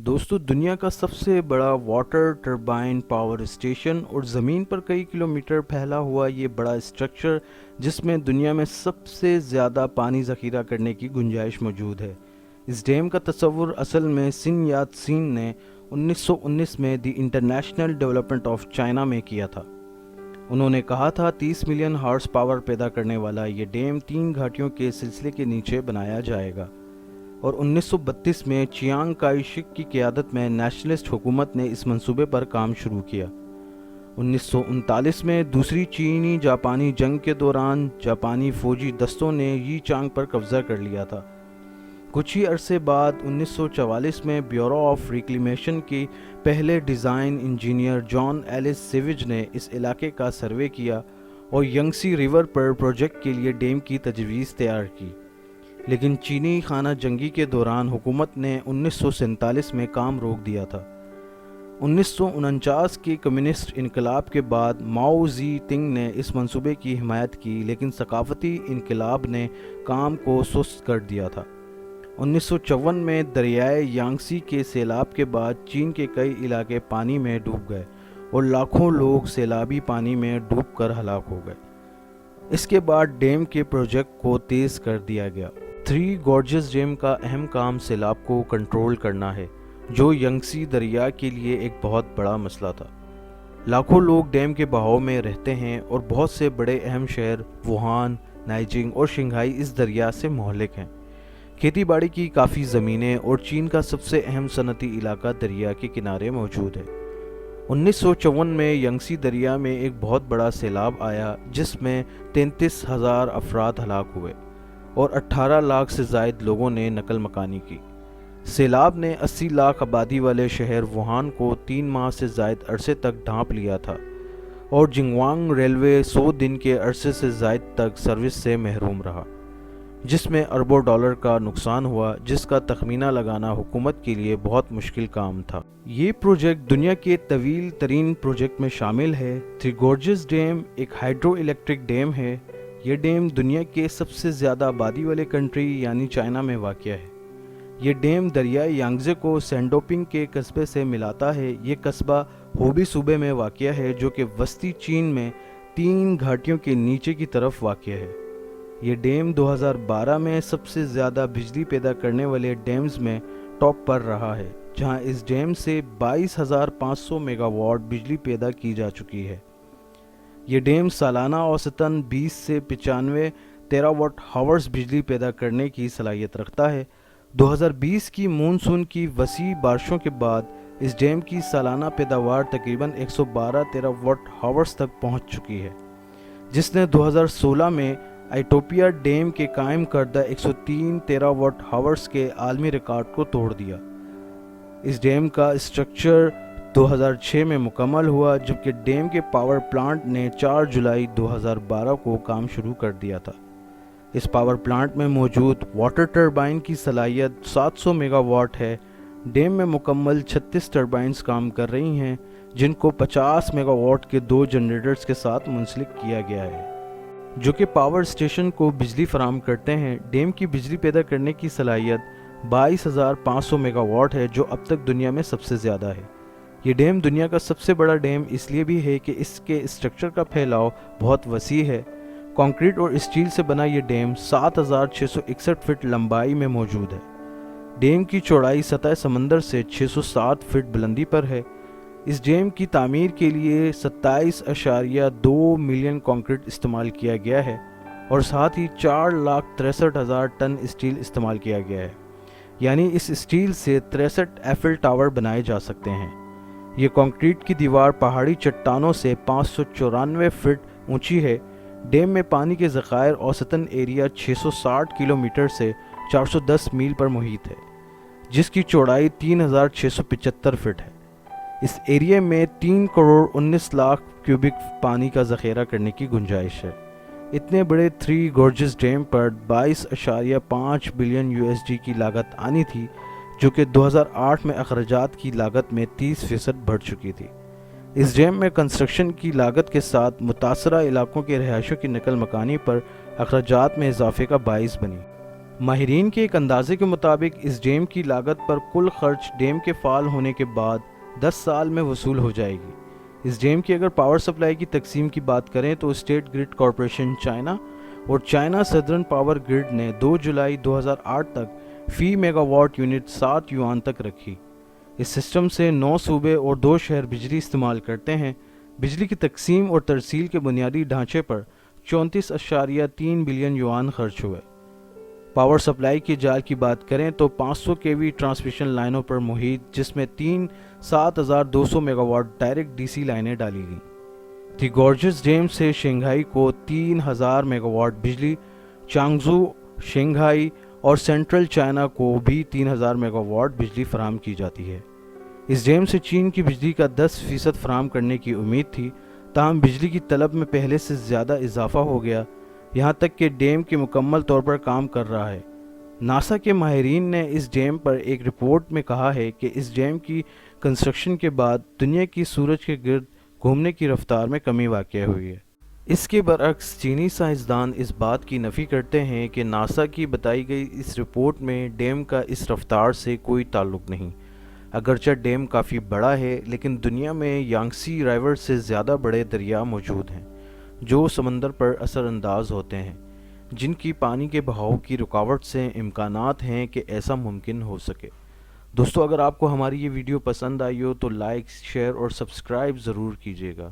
دوستو، دنیا کا سب سے بڑا واٹر ٹربائن پاور اسٹیشن اور زمین پر کئی کلومیٹر پھیلا ہوا یہ بڑا اسٹرکچر جس میں دنیا میں سب سے زیادہ پانی ذخیرہ کرنے کی گنجائش موجود ہے۔ اس ڈیم کا تصور اصل میں سن یات سین نے 1919 میں the international development of China میں کیا تھا۔ انہوں نے کہا تھا 30 ملین ہارس پاور پیدا کرنے والا یہ ڈیم 3 گھاٹیوں کے سلسلے کے نیچے بنایا جائے گا، اور 1932 میں چیانگ کائی شک کی قیادت میں نیشنلسٹ حکومت نے اس منصوبے پر کام شروع کیا۔ 1939 میں دوسری چینی جاپانی جنگ کے دوران جاپانی فوجی دستوں نے یی چانگ پر قبضہ کر لیا تھا۔ کچھ ہی عرصے بعد 1944 میں بیورو آف ریکلیمیشن کی پہلے ڈیزائن انجینئر جان ایلس سیوج نے اس علاقے کا سروے کیا اور ینگسی ریور پر پروجیکٹ کے لیے ڈیم کی تجویز تیار کی، لیکن چینی خانہ جنگی کے دوران حکومت نے 1947 میں کام روک دیا تھا۔ 1949 کے کمیونسٹ انقلاب کے بعد ماؤ زی تنگ نے اس منصوبے کی حمایت کی، لیکن ثقافتی انقلاب نے کام کو سست کر دیا تھا۔ 1954 میں دریائے یانگسی کے سیلاب کے بعد چین کے کئی علاقے پانی میں ڈوب گئے اور لاکھوں لوگ سیلابی پانی میں ڈوب کر ہلاک ہو گئے۔ اس کے بعد ڈیم کے پروجیکٹ کو تیز کر دیا گیا۔ تھری گورجز ڈیم کا اہم کام سیلاب کو کنٹرول کرنا ہے، جو ینگسی دریا کے لیے ایک بہت بڑا مسئلہ تھا۔ لاکھوں لوگ ڈیم کے بہاؤ میں رہتے ہیں اور بہت سے بڑے اہم شہر ووہان، نائجنگ اور شنگھائی اس دریا سے مہلک ہیں۔ کھیتی باڑی کی کافی زمینیں اور چین کا سب سے اہم صنعتی علاقہ دریا کے کنارے موجود ہے۔ 1954 میں ینگسی دریا میں ایک بہت بڑا سیلاب آیا جس میں 33,000 افراد ہلاک ہوئے اور 18 لاکھ سے زائد لوگوں نے نقل مکانی کی۔ سیلاب نے 80 لاکھ آبادی والے شہر ووہان کو 3 ماہ سے زائد عرصے تک ڈھانپ لیا تھا، اور جنگوانگ ریلوے 100 دن کے عرصے سے زائد تک سروس سے محروم رہا، جس میں اربوں ڈالر کا نقصان ہوا، جس کا تخمینہ لگانا حکومت کے لیے بہت مشکل کام تھا۔ یہ پروجیکٹ دنیا کے طویل ترین پروجیکٹ میں شامل ہے۔ تھری گورجز ڈیم ایک ہائیڈرو الیکٹرک ڈیم ہے۔ یہ ڈیم دنیا کے سب سے زیادہ آبادی والے کنٹری یعنی چائنا میں واقع ہے۔ یہ ڈیم دریائے یانگزے کو سینڈوپنگ کے قصبے سے ملاتا ہے۔ یہ قصبہ ہوبی صوبے میں واقع ہے، جو کہ وسطی چین میں 3 گھاٹیوں کے نیچے کی طرف واقع ہے۔ یہ ڈیم 2012 میں سب سے زیادہ بجلی پیدا کرنے والے ڈیمز میں ٹاپ پر رہا ہے، جہاں اس ڈیم سے 22,500 میگا واٹ بجلی پیدا کی جا چکی ہے۔ یہ ڈیم سالانہ اوسطاً 20 سے 95 ٹیرا واٹ ہاورز بجلی پیدا کرنے کی صلاحیت رکھتا ہے۔ 2020 کی مونسون کی وسیع بارشوں کے بعد اس ڈیم کی سالانہ پیداوار تقریباً 112 ٹیرا واٹ ہاورز تک پہنچ چکی ہے، جس نے 2016 میں ایٹوپیا ڈیم کے قائم کردہ 103 ٹیرا واٹ ہاورز کے عالمی ریکارڈ کو توڑ دیا۔ اس ڈیم کا اسٹرکچر 2006 میں مکمل ہوا، جبکہ ڈیم کے پاور پلانٹ نے 4 جولائی 2012 کو کام شروع کر دیا تھا۔ اس پاور پلانٹ میں موجود واٹر ٹربائن کی صلاحیت 700 میگا واٹ ہے۔ ڈیم میں مکمل 36 ٹربائنز کام کر رہی ہیں، جن کو 50 میگا واٹ کے 2 جنریٹرز کے ساتھ منسلک کیا گیا ہے، جو کہ پاور اسٹیشن کو بجلی فراہم کرتے ہیں۔ ڈیم کی بجلی پیدا کرنے کی صلاحیت 22,500 میگا واٹ ہے، جو اب تک دنیا میں سب سے زیادہ ہے۔ یہ ڈیم دنیا کا سب سے بڑا ڈیم اس لیے بھی ہے کہ اس کے اسٹرکچر کا پھیلاؤ بہت وسیع ہے۔ کنکریٹ اور اسٹیل سے بنا یہ ڈیم 7,661 فٹ لمبائی میں موجود ہے۔ ڈیم کی چوڑائی سطح سمندر سے 660 فٹ بلندی پر ہے۔ اس ڈیم کی تعمیر کے لیے 27.2 ملین کنکریٹ استعمال کیا گیا ہے، اور ساتھ ہی 4,63,000 ٹن اسٹیل استعمال کیا گیا ہے، یعنی اس اسٹیل سے 63 ایفل ٹاور بنائے جا سکتے ہیں۔ یہ کنکریٹ کی دیوار پہاڑی چٹانوں سے 594 فٹ اونچی ہے۔ ڈیم میں پانی کے ذخائر اوسطاً ایریا 660 کلومیٹر سے 410 میل پر محیط ہے، جس کی چوڑائی 3,675 فٹ ہے۔ اس ایریا میں 3 کروڑ 19 لاکھ کیوبک پانی کا ذخیرہ کرنے کی گنجائش ہے۔ اتنے بڑے تھری گورجز ڈیم پر 22.5 بلین USD کی لاگت آنی تھی، جو کہ 2008 میں اخراجات کی لاگت میں 30% بڑھ چکی تھی۔ اس ڈیم میں کنسٹرکشن کی لاگت کے ساتھ متاثرہ علاقوں کے رہائشیوں کی نقل مکانی پر اخراجات میں اضافے کا باعث بنی۔ ماہرین کے ایک اندازے کے مطابق اس ڈیم کی لاگت پر کل خرچ ڈیم کے فعال ہونے کے بعد 10 سال میں وصول ہو جائے گی۔ اس ڈیم کی اگر پاور سپلائی کی تقسیم کی بات کریں تو اسٹیٹ گرڈ کارپوریشن چائنا اور چائنا سدرن پاور گرڈ نے 2 جولائی 2008 تک فی میگا واٹ یونٹ 7 یوان تک رکھی۔ اس سسٹم سے 9 صوبے اور 2 شہر بجلی استعمال کرتے ہیں۔ بجلی کی تقسیم اور ترسیل کے بنیادی ڈھانچے پر 34.3 بلین یوان خرچ ہوئے۔ پاور سپلائی کے جال کی بات کریں تو 500 kV ٹرانسمیشن لائنوں پر محیط، جس میں 7200 megawatt direct D C لائنیں ڈالی گئیں۔ دی گورجس ڈیم سے شنگھائی کو 3000 میگا واٹ بجلی، چانگزو، شنگھائی اور سینٹرل چائنا کو بھی 3000 میگا واٹ بجلی فراہم کی جاتی ہے۔ اس ڈیم سے چین کی بجلی کا 10% فراہم کرنے کی امید تھی، تاہم بجلی کی طلب میں پہلے سے زیادہ اضافہ ہو گیا، یہاں تک کہ ڈیم کے مکمل طور پر کام کر رہا ہے۔ ناسا کے ماہرین نے اس ڈیم پر ایک رپورٹ میں کہا ہے کہ اس ڈیم کی کنسٹرکشن کے بعد دنیا کی سورج کے گرد گھومنے کی رفتار میں کمی واقع ہوئی ہے۔ اس کے برعکس چینی سائنسدان اس بات کی نفی کرتے ہیں کہ ناسا کی بتائی گئی اس رپورٹ میں ڈیم کا اس رفتار سے کوئی تعلق نہیں۔ اگرچہ ڈیم کافی بڑا ہے، لیکن دنیا میں یانگسی رائیور سے زیادہ بڑے دریا موجود ہیں جو سمندر پر اثر انداز ہوتے ہیں، جن کی پانی کے بہاؤ کی رکاوٹ سے امکانات ہیں کہ ایسا ممکن ہو سکے۔ دوستو، اگر آپ کو ہماری یہ ویڈیو پسند آئی ہو تو لائک، شیئر اور سبسکرائب ضرور کیجیے گا۔